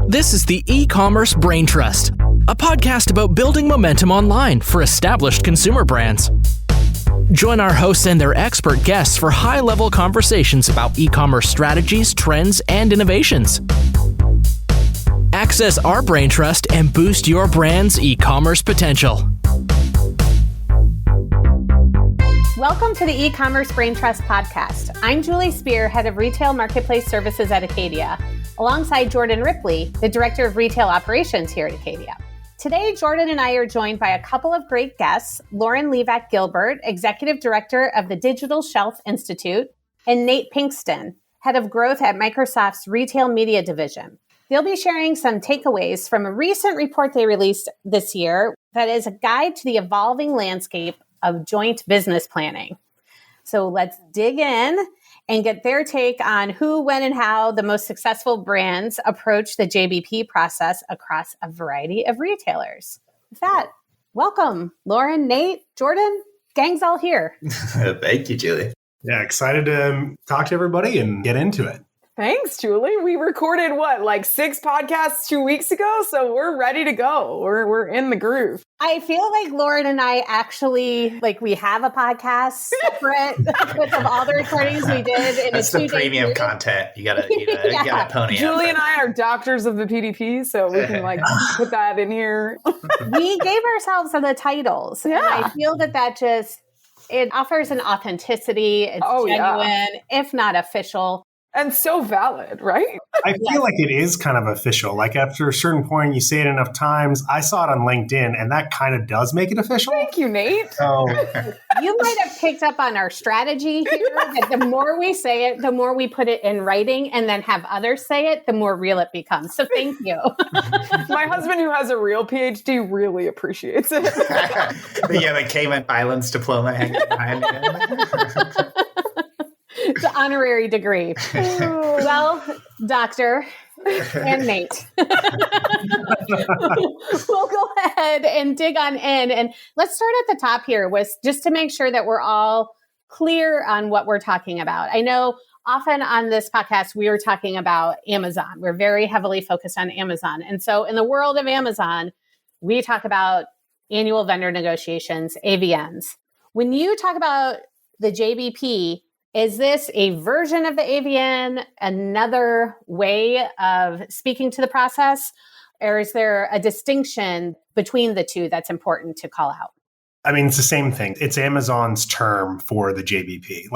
This is the Ecommerce Braintrust, a podcast about building momentum online for established consumer brands. Join our hosts and their expert guests for high-level conversations about e-commerce strategies, trends, and innovations. Access our Braintrust and boost your brand's e-commerce potential. Welcome to the Ecommerce Braintrust podcast. I'm Julie Spear, Head of Retail Marketplace Services at Acadia, alongside Jordan Ripley, the Director of Retail Operations here at Acadia. Today, Jordan and I are joined by a couple of great guests, Livak Gilbert, Executive Director of the Digital Shelf Institute, and Nate Pinkston, Head of Growth at Microsoft's Retail Media Division. They'll be sharing some takeaways from a recent report they released this year that is a guide to the evolving landscape of joint business planning. So let's dig in and get their take on who, when, and how the most successful brands approach the JBP process across a variety of retailers. With that, welcome, Lauren, Nate, Jordan, gang's all here. Thank you, Julie. Yeah, excited to talk to everybody and get into it. Thanks, Julie. We recorded, 6 podcasts 2 weeks ago? So we're ready to go. We're in the groove. I feel like Lauren and I actually, we have a podcast separate with all the recordings we did. That's the premium content. You gotta pony up. Julie and I are doctors of the PDP, so we can put that in here. We gave ourselves the titles. Yeah. And I feel that it offers an authenticity. It's genuine, if not official. And so valid, right? I feel like it is kind of official. After a certain point, you say it enough times. I saw it on LinkedIn, and that kind of does make it official. Thank you, Nate. So you might have picked up on our strategy here that the more we say it, the more we put it in writing and then have others say it, the more real it becomes. So thank you. My husband, who has a real PhD, really appreciates it. The Cayman Islands diploma hanging behind you. The honorary degree. Well, Doctor and Nate. We'll go ahead and dig on in. And let's start at the top here just to make sure that we're all clear on what we're talking about. I know often on this podcast, we are talking about Amazon. We're very heavily focused on Amazon. And so in the world of Amazon, we talk about annual vendor negotiations, AVNs. When you talk about the JBP, is this a version of the AVN, another way of speaking to the process, or is there a distinction between the two that's important to call out? I mean, it's the same thing. It's Amazon's term for the JBP.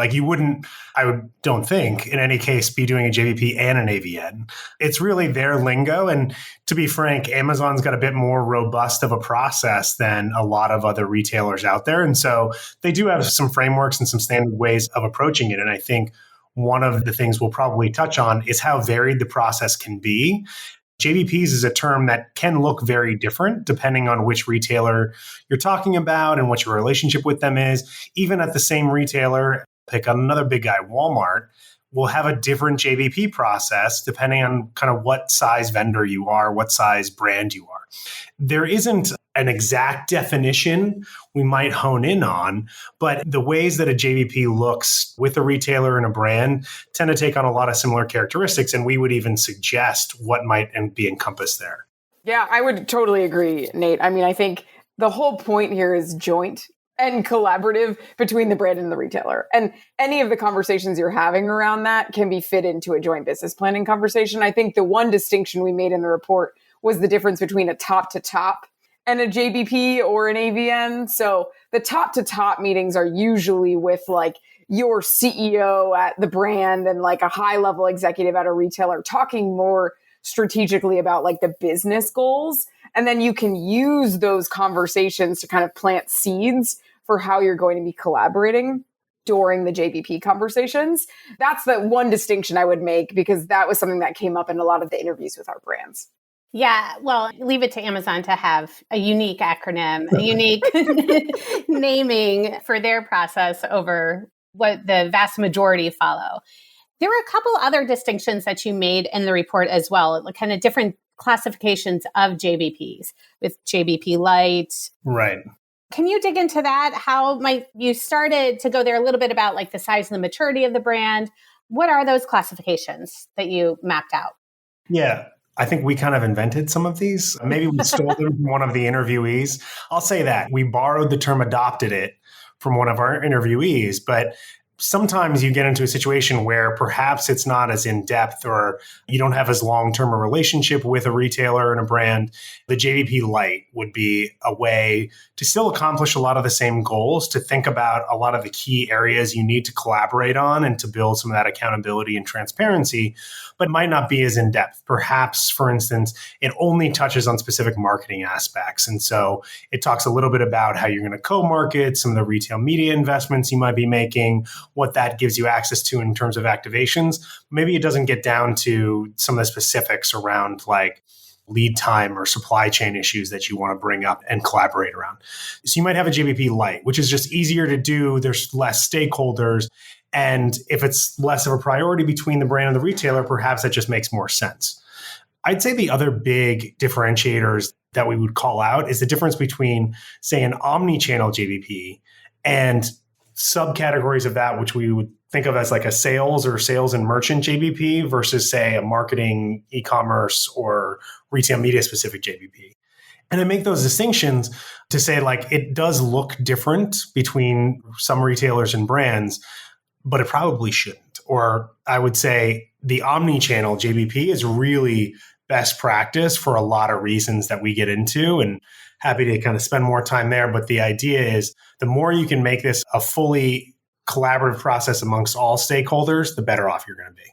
Don't think, in any case, be doing a JBP and an AVN. It's really their lingo. And to be frank, Amazon's got a bit more robust of a process than a lot of other retailers out there. And so they do have some frameworks and some standard ways of approaching it. And I think one of the things we'll probably touch on is how varied the process can be. JBPs is a term that can look very different depending on which retailer you're talking about and what your relationship with them is. Even at the same retailer, pick on another big guy, Walmart, will have a different JBP process depending on kind of what size vendor you are, what size brand you are. There isn't an exact definition we might hone in on, but the ways that a JBP looks with a retailer and a brand tend to take on a lot of similar characteristics, and we would even suggest what might be encompassed there. Yeah, I would totally agree, Nate. I mean, I think the whole point here is joint and collaborative between the brand and the retailer. And any of the conversations you're having around that can be fit into a joint business planning conversation. I think the one distinction we made in the report was the difference between a top-to-top and a JBP or an AVN. So the top-to-top meetings are usually with your CEO at the brand and a high-level executive at a retailer talking more strategically about the business goals. And then you can use those conversations to kind of plant seeds for how you're going to be collaborating during the JBP conversations. That's the one distinction I would make, because that was something that came up in a lot of the interviews with our brands. Yeah, well, leave it to Amazon to have a unique acronym, a unique naming for their process over what the vast majority follow. There were a couple other distinctions that you made in the report as well, kind of different classifications of JBPs, with JBP Light. Right. Can you dig into that? How you started to go there a little bit about the size and the maturity of the brand. What are those classifications that you mapped out? Yeah. I think we kind of invented some of these. Maybe we stole them from one of the interviewees. I'll say that. We borrowed the term, adopted it from one of our interviewees, but sometimes you get into a situation where perhaps it's not as in-depth or you don't have as long-term a relationship with a retailer and a brand. The JBP Lite would be a way to still accomplish a lot of the same goals, to think about a lot of the key areas you need to collaborate on and to build some of that accountability and transparency, but might not be as in-depth. Perhaps, for instance, it only touches on specific marketing aspects. And so it talks a little bit about how you're going to co-market, some of the retail media investments you might be making, what that gives you access to in terms of activations. Maybe it doesn't get down to some of the specifics around like lead time or supply chain issues that you want to bring up and collaborate around. So you might have a JBP Lite, which is just easier to do. There's less stakeholders. And if it's less of a priority between the brand and the retailer, perhaps that just makes more sense. I'd say the other big differentiators that we would call out is the difference between, say, an omni-channel JBP and subcategories of that, which we would think of as like a sales or sales and merchant JBP versus, say, a marketing, e-commerce, or retail media specific JBP. And I make those distinctions to say, like, it does look different between some retailers and brands, but it probably shouldn't. Or I would say the omni-channel JBP is really best practice for a lot of reasons that we get into, and happy to kind of spend more time there. But the idea is the more you can make this a fully collaborative process amongst all stakeholders, the better off you're going to be.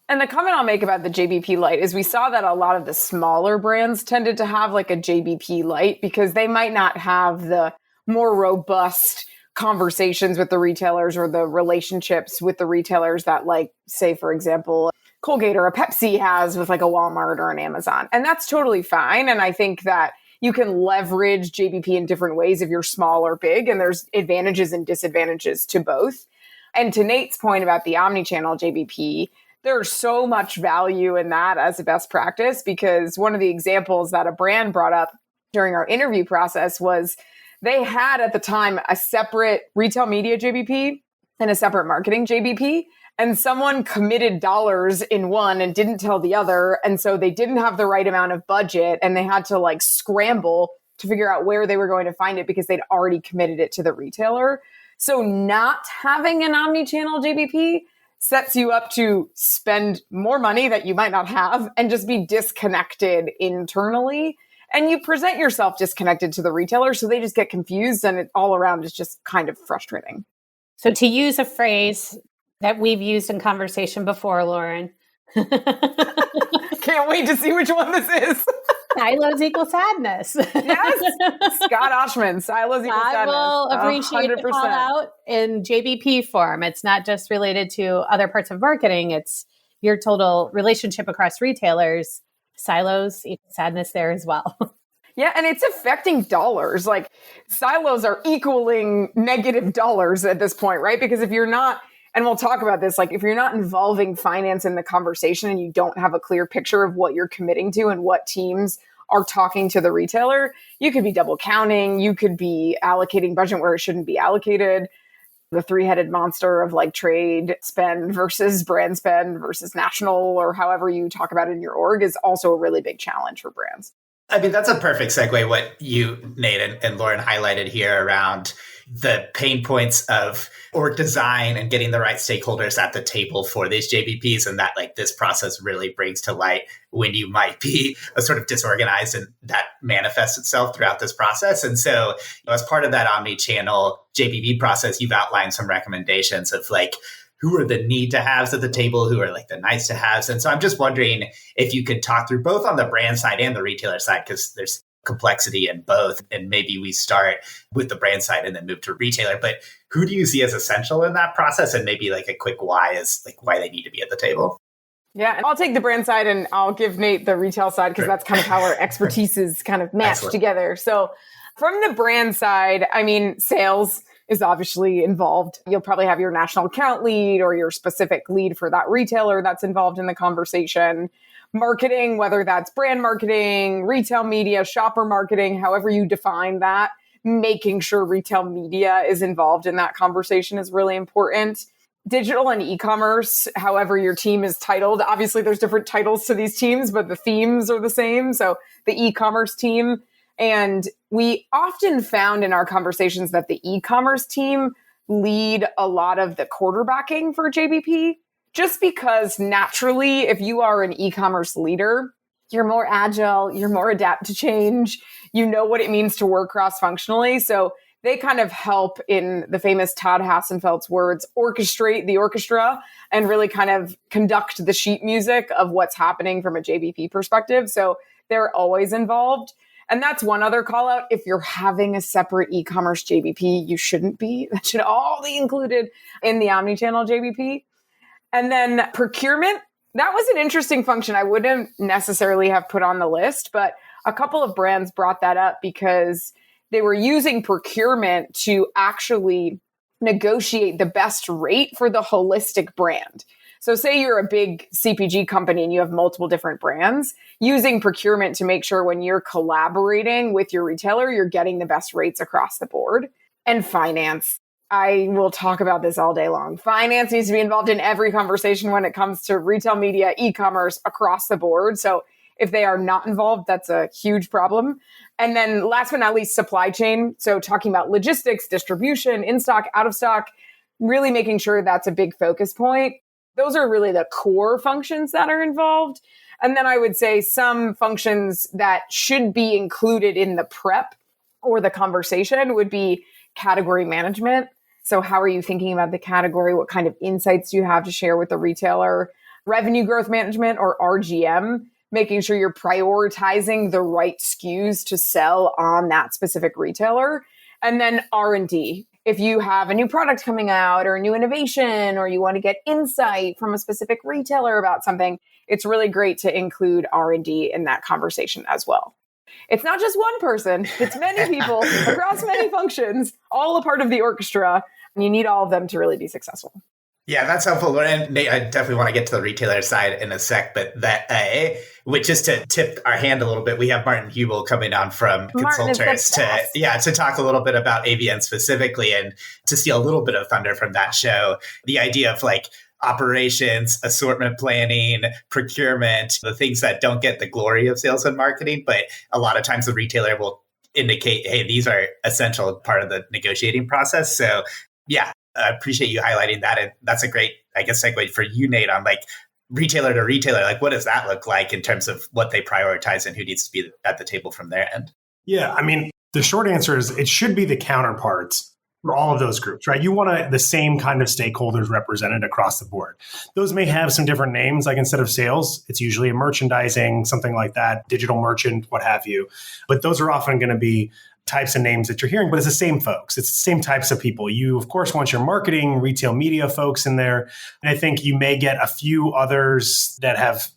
And the comment I'll make about the JBP Lite is we saw that a lot of the smaller brands tended to have like a JBP Lite because they might not have the more robust conversations with the retailers or the relationships with the retailers that, like, say, for example, Colgate or a Pepsi has with like a Walmart or an Amazon. And that's totally fine. And I think that you can leverage JBP in different ways if you're small or big, and there's advantages and disadvantages to both. And to Nate's point about the omnichannel JBP, there's so much value in that as a best practice, because one of the examples that a brand brought up during our interview process was they had at the time a separate retail media JBP and a separate marketing JBP. And someone committed dollars in one and didn't tell the other. And so they didn't have the right amount of budget and they had to like scramble to figure out where they were going to find it because they'd already committed it to the retailer. So not having an omni-channel JBP sets you up to spend more money that you might not have and just be disconnected internally. And you present yourself disconnected to the retailer, so they just get confused, and it all around is just kind of frustrating. So to use a phrase that we've used in conversation before, Lauren. Can't wait to see which one this is. Silos equal sadness. Yes. Scott Oshman, silos equal sadness. I will appreciate 100%. The call out in JBP form. It's not just related to other parts of marketing. It's your total relationship across retailers. Silos equal sadness there as well. Yeah, and it's affecting dollars. Like, silos are equaling negative dollars at this point, right? Because if you're not, and we'll talk about this, like if you're not involving finance in the conversation and you don't have a clear picture of what you're committing to and what teams are talking to the retailer, you could be double counting, you could be allocating budget where it shouldn't be allocated. The three-headed monster of like trade spend versus brand spend versus national, or however you talk about it in your org, is also a really big challenge for brands. I mean, that's a perfect segue, what you, Nate, and Lauren highlighted here around the pain points of org design and getting the right stakeholders at the table for these JBPs, and that like this process really brings to light when you might be a sort of disorganized, and that manifests itself throughout this process. And so as part of that omni-channel JBP process, you've outlined some recommendations of like, who are the need to haves at the table, who are like the nice to haves. And so I'm just wondering if you could talk through both on the brand side and the retailer side, because there's complexity in both. And maybe we start with the brand side and then move to retailer. But who do you see as essential in that process? And maybe like a quick why is like why they need to be at the table. Yeah, and I'll take the brand side and I'll give Nate the retail side, because that's kind of how our expertise is kind of matched together. So from the brand side, I mean, sales is obviously involved. You'll probably have your national account lead or your specific lead for that retailer that's involved in the conversation. Marketing, whether that's brand marketing, retail media, shopper marketing, however you define that, making sure retail media is involved in that conversation is really important. digital and e-commerce, however your team is titled. Obviously, there's different titles to these teams, but the themes are the same. So the e-commerce team. And we often found in our conversations that the e-commerce team lead a lot of the quarterbacking for JBP, just because naturally, if you are an e-commerce leader, you're more agile, you're more adapt to change, you know what it means to work cross-functionally. So they kind of help, in the famous Todd Hassenfeld's words, orchestrate the orchestra and really kind of conduct the sheet music of what's happening from a JBP perspective. So they're always involved. And that's one other call out. If you're having a separate e-commerce JBP, you shouldn't be. That should all be included in the omnichannel JBP. And then procurement, that was an interesting function I wouldn't necessarily have put on the list, but a couple of brands brought that up because they were using procurement to actually negotiate the best rate for the holistic brand. So say you're a big CPG company and you have multiple different brands, using procurement to make sure when you're collaborating with your retailer, you're getting the best rates across the board. And finance. I will talk about this all day long. Finance needs to be involved in every conversation when it comes to retail media, e-commerce across the board. So if they are not involved, that's a huge problem. And then last but not least, supply chain. So talking about logistics, distribution, in stock, out of stock, really making sure that's a big focus point. Those are really the core functions that are involved. And then I would say some functions that should be included in the prep or the conversation would be category management. So how are you thinking about the category? What kind of insights do you have to share with the retailer? Revenue growth management, or RGM, making sure you're prioritizing the right SKUs to sell on that specific retailer. And then R&D. If you have a new product coming out or a new innovation, or you want to get insight from a specific retailer about something, it's really great to include R&D in that conversation as well. It's not just one person, it's many people across many functions, all a part of the orchestra, and you need all of them to really be successful. Yeah, that's helpful, Lauren. Nate, I definitely want to get to the retailer side in a sec, but that, just to tip our hand a little bit, we have Martin Hubel coming on from Consultors to talk a little bit about AVN specifically, and to steal a little bit of thunder from that show. The idea of like operations, assortment planning, procurement, the things that don't get the glory of sales and marketing, but a lot of times the retailer will indicate, hey, these are essential part of the negotiating process. So yeah, I appreciate you highlighting that. And that's a great, I guess, segue for you, Nate, on like retailer to retailer. Like, what does that look like in terms of what they prioritize and who needs to be at the table from their end? Yeah, I mean, the short answer is it should be the counterparts for all of those groups, right? You want the same kind of stakeholders represented across the board. Those may have some different names, like instead of sales, it's usually a merchandising, something like that, digital merchant, what have you. But those are often going to be types of names that you're hearing, but it's the same folks. It's the same types of people. You, of course, want your marketing, retail media folks in there. And I think you may get a few others that have,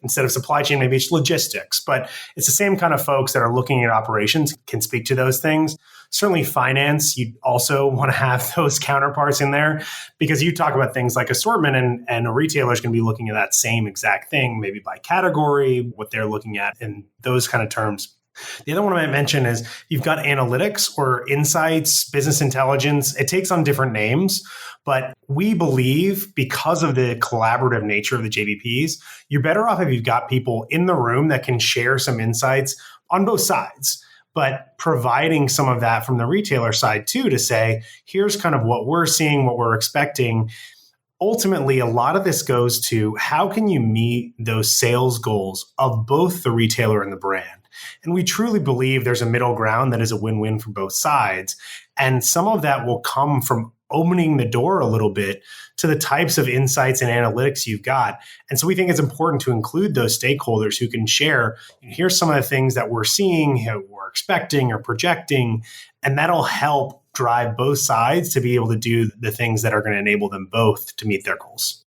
instead of supply chain, maybe it's logistics, but it's the same kind of folks that are looking at operations, can speak to those things. Certainly finance, you also want to have those counterparts in there, because you talk about things like assortment, and a retailer is going to be looking at that same exact thing, maybe by category, what they're looking at in those kind of terms. The other one I might mention is you've got analytics or insights, business intelligence. It takes on different names, but we believe because of the collaborative nature of the JVPs, you're better off if you've got people in the room that can share some insights on both sides, but providing some of that from the retailer side too, to say, here's kind of what we're seeing, what we're expecting. Ultimately, a lot of this goes to how can you meet those sales goals of both the retailer and the brand? And we truly believe there's a middle ground that is a win-win for both sides. And some of that will come from opening the door a little bit to the types of insights and analytics you've got. And so we think it's important to include those stakeholders who can share, here's some of the things that we're seeing, we're expecting or projecting, and that'll help drive both sides to be able to do the things that are going to enable them both to meet their goals.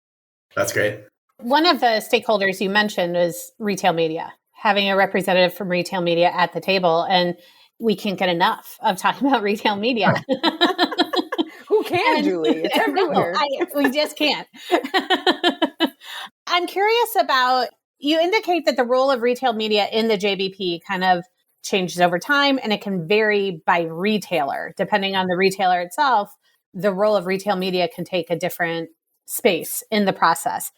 That's great. One of the stakeholders you mentioned is retail media, having a representative from retail media at the table. And we can't get enough of talking about retail media. Who can, Julie? It's everywhere. No, we just can't. I'm curious about, you indicate that the role of retail media in the JBP kind of changes over time, and it can vary by retailer. Depending on the retailer itself, the role of retail media can take a different space in the process.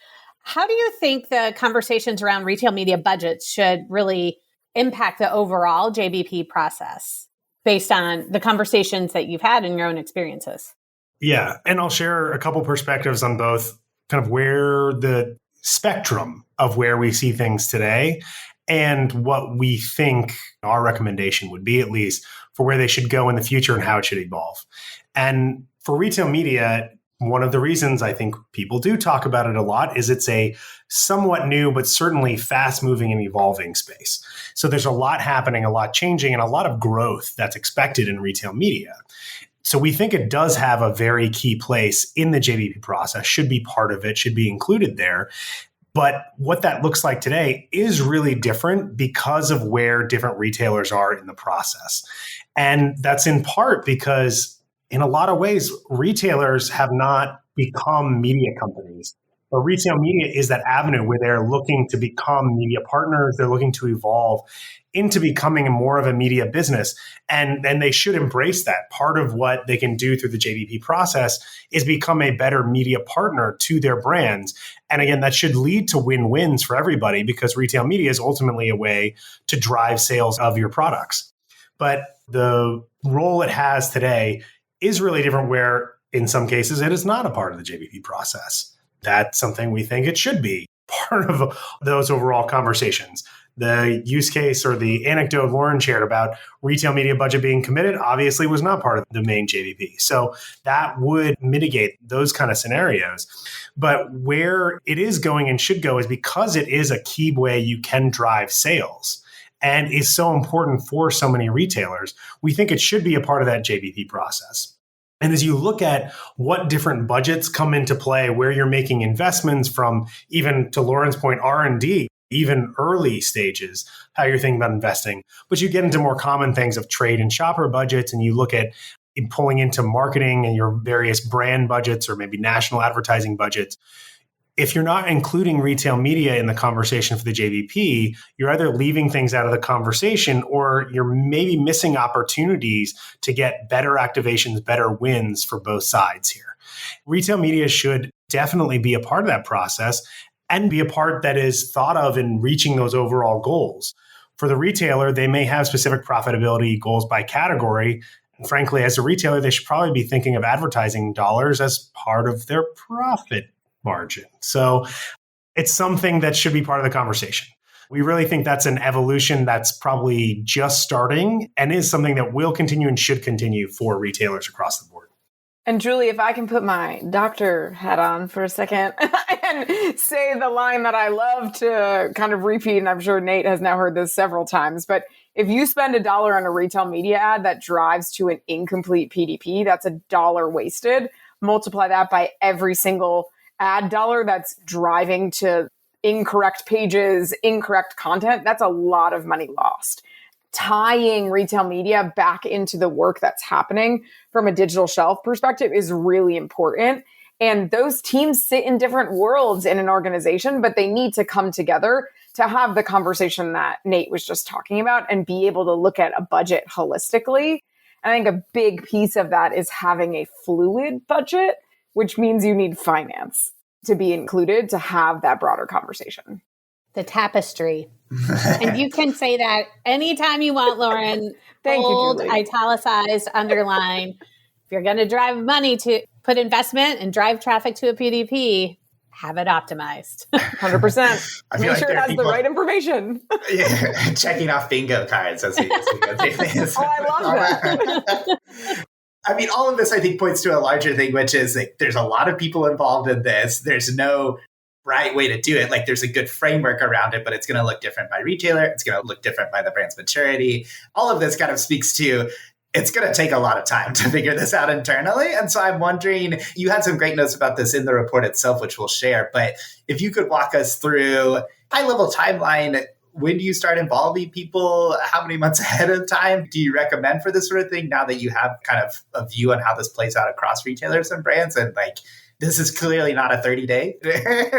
How do you think the conversations around retail media budgets should really impact the overall JBP process based on the conversations that you've had in your own experiences? Yeah. And I'll share a couple perspectives on both kind of where the spectrum of where we see things today and what we think our recommendation would be, at least for where they should go in the future and how it should evolve. And for retail media, one of the reasons I think people do talk about it a lot is it's a somewhat new, but certainly fast moving and evolving space. So there's a lot happening, a lot changing, and a lot of growth that's expected in retail media. So we think it does have a very key place in the JBP process, should be part of it, should be included there. But what that looks like today is really different because of where different retailers are in the process. And that's in part because in a lot of ways, retailers have not become media companies. But retail media is that avenue where they're looking to become media partners. They're looking to evolve into becoming more of a media business. And they should embrace that. Part of what they can do through the JBP process is become a better media partner to their brands. And again, that should lead to win-wins for everybody because retail media is ultimately a way to drive sales of your products. But the role it has today is really different where in some cases it is not a part of the JBP process. That's something we think it should be part of those overall conversations. The use case or the anecdote Lauren shared about retail media budget being committed obviously was not part of the main JBP. So that would mitigate those kind of scenarios. But where it is going and should go is because it is a key way you can drive sales and is so important for so many retailers, we think it should be a part of that JBP process. And as you look at what different budgets come into play, where you're making investments from, even to Lauren's point, R&D, even early stages, how you're thinking about investing. But you get into more common things of trade and shopper budgets, and you look at pulling into marketing and your various brand budgets or maybe national advertising budgets. If you're not including retail media in the conversation for the JBP, you're either leaving things out of the conversation or you're maybe missing opportunities to get better activations, better wins for both sides here. Retail media should definitely be a part of that process and be a part that is thought of in reaching those overall goals. For the retailer, they may have specific profitability goals by category. And frankly, as a retailer, they should probably be thinking of advertising dollars as part of their profit margin. So it's something that should be part of the conversation. We really think that's an evolution that's probably just starting and is something that will continue and should continue for retailers across the board. And Julie, if I can put my doctor hat on for a second and say the line that I love to kind of repeat, and I'm sure Nate has now heard this several times, but if you spend $1 on a retail media ad that drives to an incomplete PDP, that's $1 wasted. Multiply that by every single ad dollar that's driving to incorrect pages, incorrect content, that's a lot of money lost. Tying retail media back into the work that's happening from a digital shelf perspective is really important. And those teams sit in different worlds in an organization, but they need to come together to have the conversation that Nate was just talking about and be able to look at a budget holistically. And I think a big piece of that is having a fluid budget, which means you need finance to be included to have that broader conversation. The tapestry. And you can say that anytime you want, Lauren. Thank bold, you, Julie. Italicized, underline. If you're going to drive money to put investment and drive traffic to a PDP, have it optimized. 100%. I feel Make like sure it there are has the people- right information. Yeah, checking off bingo cards as we go through this. Oh, I love that. I mean, all of this, I think, points to a larger thing, which is like, there's a lot of people involved in this. There's no right way to do it. Like, there's a good framework around it, but it's going to look different by retailer. It's going to look different by the brand's maturity. All of this kind of speaks to it's going to take a lot of time to figure this out internally. And so I'm wondering, you had some great notes about this in the report itself, which we'll share. But if you could walk us through high-level timeline, when do you start involving people? How many months ahead of time do you recommend for this sort of thing now that you have kind of a view on how this plays out across retailers and brands? And like, this is clearly not a 30-day.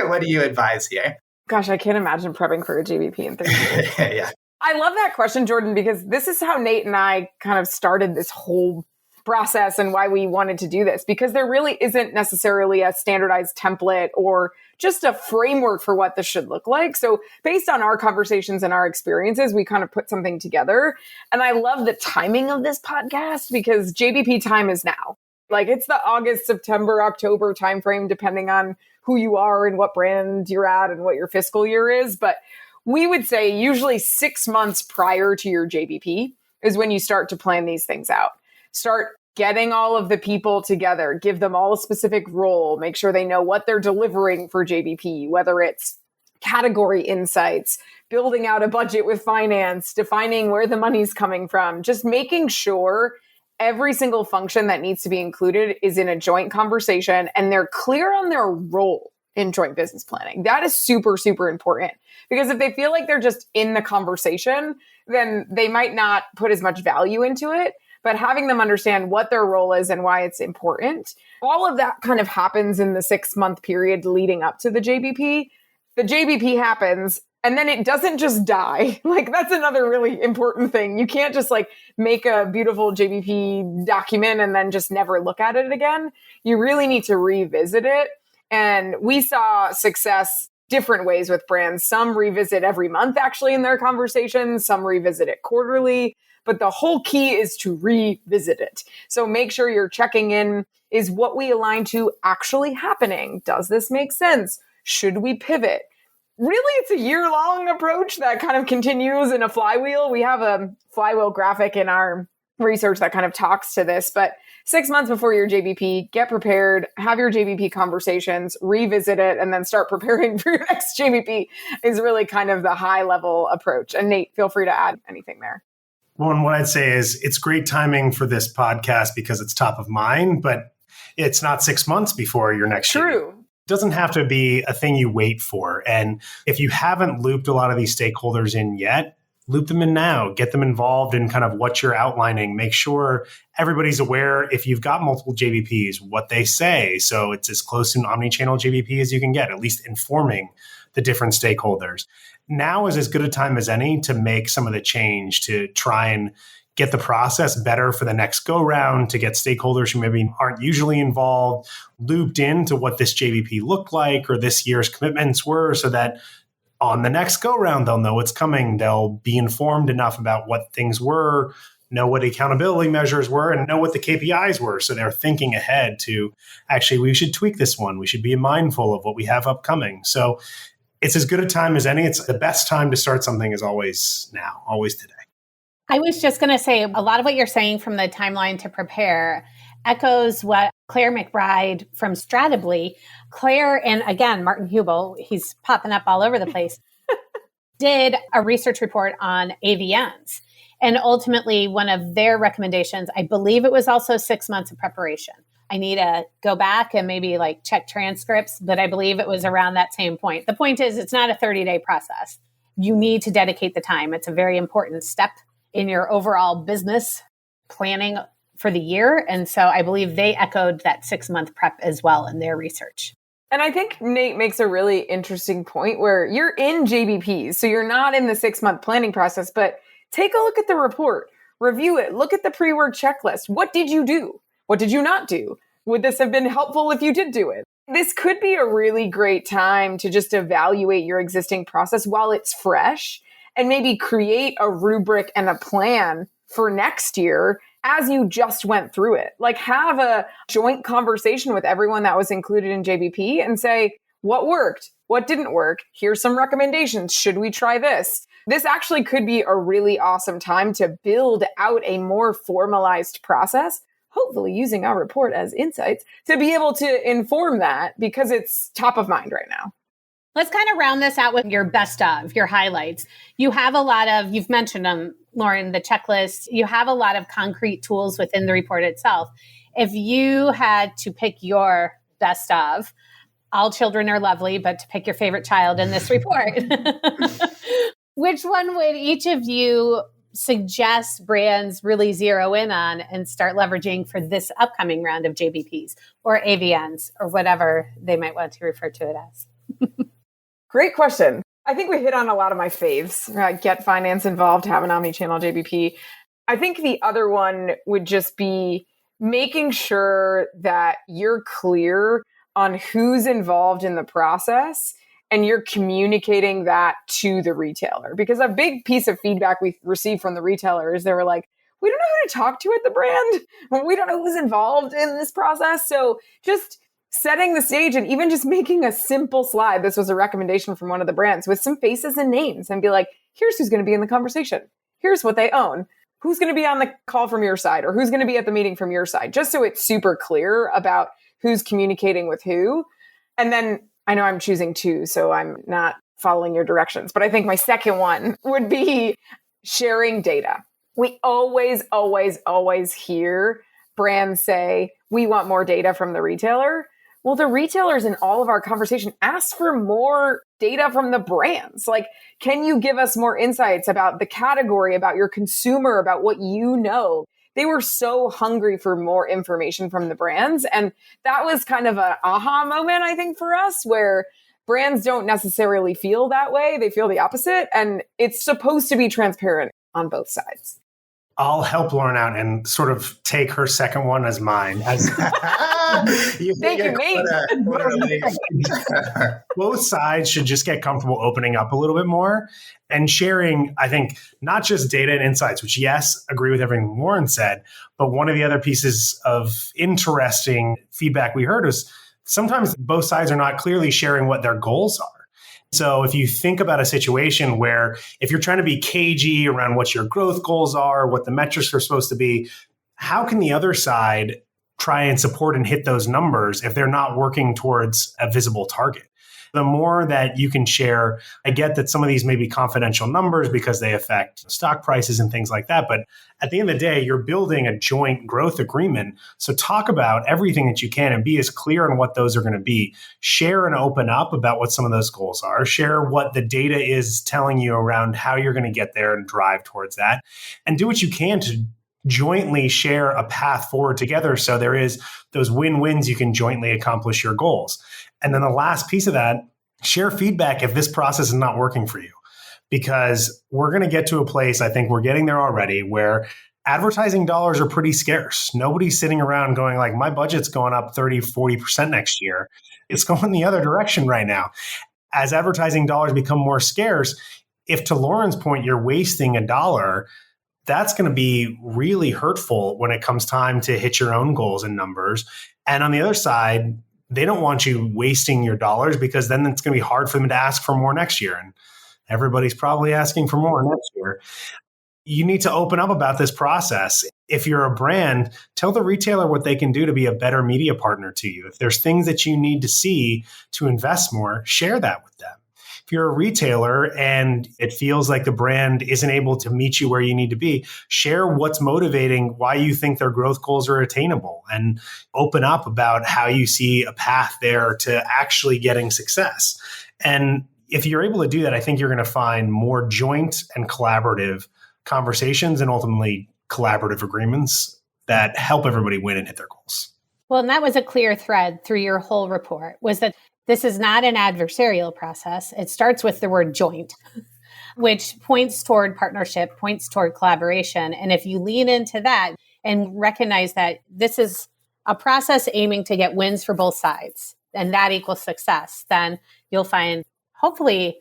What do you advise here? Gosh, I can't imagine prepping for a JBP in 30 days. Yeah. I love that question, Jordan, because this is how Nate and I kind of started this whole process and why we wanted to do this, because there really isn't necessarily a standardized template or just a framework for what this should look like. So based on our conversations and our experiences, we kind of put something together. And I love the timing of this podcast because JBP time is now. Like it's the August, September, October timeframe, depending on who you are and what brand you're at and what your fiscal year is. But we would say usually 6 months prior to your JBP is when you start to plan these things out. Start getting all of the people together, give them all a specific role, make sure they know what they're delivering for JBP, whether it's category insights, building out a budget with finance, defining where the money's coming from, just making sure every single function that needs to be included is in a joint conversation and they're clear on their role in joint business planning. That is super, super important because if they feel like they're just in the conversation, then they might not put as much value into it. But having them understand what their role is and why it's important, all of that kind of happens in the 6-month period leading up to the JBP. The JBP happens and then it doesn't just die. Like that's another really important thing. You can't just like make a beautiful JBP document and then just never look at it again. You really need to revisit it. And we saw success different ways with brands. Some revisit every month actually in their conversations. Some revisit it quarterly. But the whole key is to revisit it. So make sure you're checking in. Is what we align to actually happening? Does this make sense? Should we pivot? Really, it's a year-long approach that kind of continues in a flywheel. We have a flywheel graphic in our research that kind of talks to this. But 6 months before your JBP, get prepared, have your JBP conversations, revisit it, and then start preparing for your next JBP is really kind of the high-level approach. And Nate, feel free to add anything there. Well, and what I'd say is it's great timing for this podcast because it's top of mind, but it's not 6 months before your next True. year. It doesn't have to be a thing you wait for. And if you haven't looped a lot of these stakeholders in yet, loop them in now. Get them involved in kind of what you're outlining. Make sure everybody's aware if you've got multiple JBPs, what they say. So it's as close to an omni-channel JBP as you can get, at least informing the different stakeholders. Now is as good a time as any to make some of the change to try and get the process better for the next go round, to get stakeholders who maybe aren't usually involved looped into what this JBP looked like or this year's commitments were, so that on the next go round, they'll know it's coming. They'll be informed enough about what things were, know what accountability measures were, and know what the KPIs were. So they're thinking ahead to actually, we should tweak this one. We should be mindful of what we have upcoming. So it's as good a time as any. It's the best time to start something is always now, always today. I was just going to say a lot of what you're saying from the timeline to prepare echoes what Claire McBride from Stratably, Claire and again, Martin Hubel, he's popping up all over the place, did a research report on AVNs. And ultimately, one of their recommendations, I believe it was also 6 months of preparation. I need to go back and maybe like check transcripts, but I believe it was around that same point. The point is, it's not a 30-day process. You need to dedicate the time. It's a very important step in your overall business planning for the year. And so I believe they echoed that 6-month prep as well in their research. And I think Nate makes a really interesting point where you're in JBPs. So you're not in the 6-month planning process, but take a look at the report, review it, look at the pre-work checklist. What did you do? What did you not do? Would this have been helpful if you did do it? This could be a really great time to just evaluate your existing process while it's fresh and maybe create a rubric and a plan for next year as you just went through it. Like have a joint conversation with everyone that was included in JBP and say, what worked? What didn't work? Here's some recommendations. Should we try this? This actually could be a really awesome time to build out a more formalized process, hopefully using our report as insights to be able to inform that because it's top of mind right now. Let's kind of round this out with your best of, your highlights. You have a lot of, you've mentioned them, Lauren, the checklist. You have a lot of concrete tools within the report itself. If you had to pick your best of, all children are lovely, but to pick your favorite child in this report, which one would each of you suggest brands really zero in on and start leveraging for this upcoming round of JBPs or AVNs or whatever they might want to refer to it as? Great question. I think we hit on a lot of my faves. Get finance involved, have an omni-channel JBP. I think the other one would just be making sure that you're clear on who's involved in the process and you're communicating that to the retailer. Because a big piece of feedback we received from the retailers, they were like, we don't know who to talk to at the brand. We don't know who's involved in this process. So just setting the stage and even just making a simple slide. This was a recommendation from one of the brands with some faces and names and be like, here's who's going to be in the conversation. Here's what they own. Who's going to be on the call from your side or who's going to be at the meeting from your side, just so it's super clear about who's communicating with who. And then I know I'm choosing two, so I'm not following your directions, but I think my second one would be sharing data. We always hear brands say, we want more data from the retailer. Well, the retailers in all of our conversation ask for more data from the brands. Like, can you give us more insights about the category, about your consumer, about what you know? They were so hungry for more information from the brands. And that was kind of an aha moment, I think, for us, where brands don't necessarily feel that way. They feel the opposite. And it's supposed to be transparent on both sides. I'll help Lauren out and sort of take her second one as mine. Thank you, Nate. Both sides should just get comfortable opening up a little bit more and sharing, I think, not just data and insights, which, yes, agree with everything Lauren said, but one of the other pieces of interesting feedback we heard was sometimes both sides are not clearly sharing what their goals are. So if you think about a situation where if you're trying to be cagey around what your growth goals are, what the metrics are supposed to be, how can the other side try and support and hit those numbers if they're not working towards a visible target? The more that you can share, I get that some of these may be confidential numbers because they affect stock prices and things like that. But at the end of the day, you're building a joint growth agreement. So talk about everything that you can and be as clear on what those are going to be. Share and open up about what some of those goals are. Share what the data is telling you around how you're going to get there and drive towards that. And do what you can to jointly share a path forward together. So there is those win-wins, you can jointly accomplish your goals. And then the last piece of that, share feedback if this process is not working for you, because we're going to get to a place, I think we're getting there already, where advertising dollars are pretty scarce. Nobody's sitting around going like, my budget's going up 30, 40% next year. It's going the other direction right now. As advertising dollars become more scarce, if to Lauren's point, you're wasting $1, that's going to be really hurtful when it comes time to hit your own goals and numbers. And on the other side, they don't want you wasting your dollars because then it's going to be hard for them to ask for more next year. And everybody's probably asking for more next year. You need to open up about this process. If you're a brand, tell the retailer what they can do to be a better media partner to you. If there's things that you need to see to invest more, share that with them. If you're a retailer and it feels like the brand isn't able to meet you where you need to be, share what's motivating, why you think their growth goals are attainable, and open up about how you see a path there to actually getting success. And if you're able to do that, I think you're going to find more joint and collaborative conversations and ultimately collaborative agreements that help everybody win and hit their goals. Well, and that was a clear thread through your whole report, was that this is not an adversarial process. It starts with the word joint, which points toward partnership, points toward collaboration. And if you lean into that and recognize that this is a process aiming to get wins for both sides, and that equals success, then you'll find hopefully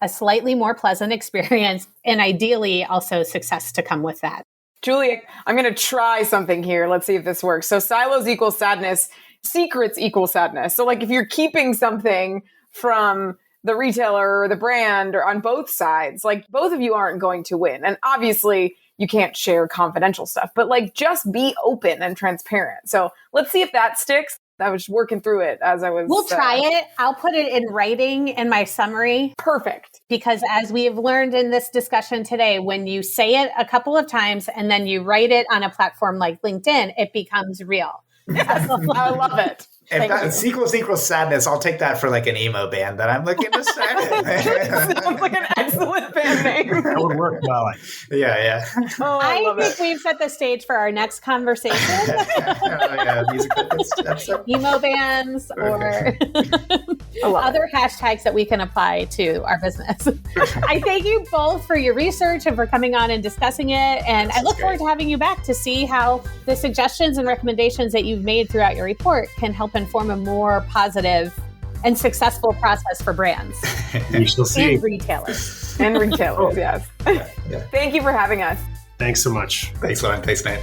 a slightly more pleasant experience and ideally also success to come with that. Julie, I'm going to try something here. Let's see if this works. So silos equal sadness. Secrets equal sadness. So like if you're keeping something from the retailer or the brand or on both sides, like both of you aren't going to win. And obviously you can't share confidential stuff, but like just be open and transparent. So let's see if that sticks. I was working through it as I was. We'll try it. I'll put it in writing in my summary. Perfect. Because as we have learned in this discussion today, when you say it a couple of times and then you write it on a platform like LinkedIn, it becomes real. Yes, I love it. If that sequels equals sadness, I'll take that for like an emo band that I'm looking to start. Sounds like an excellent band name. That would work well. Yeah. Oh, I think we've set the stage for our next conversation. Music Emo bands or other hashtags that we can apply to our business. I thank you both for your research and for coming on and discussing it. And I look forward to having you back to see how the suggestions and recommendations that you've made throughout your report can help inform a more positive and successful process for brands. We shall see. And retailers. And retailers, yes. Thank you for having us. Thanks so much. Thanks, Lauren. Thanks, Nate.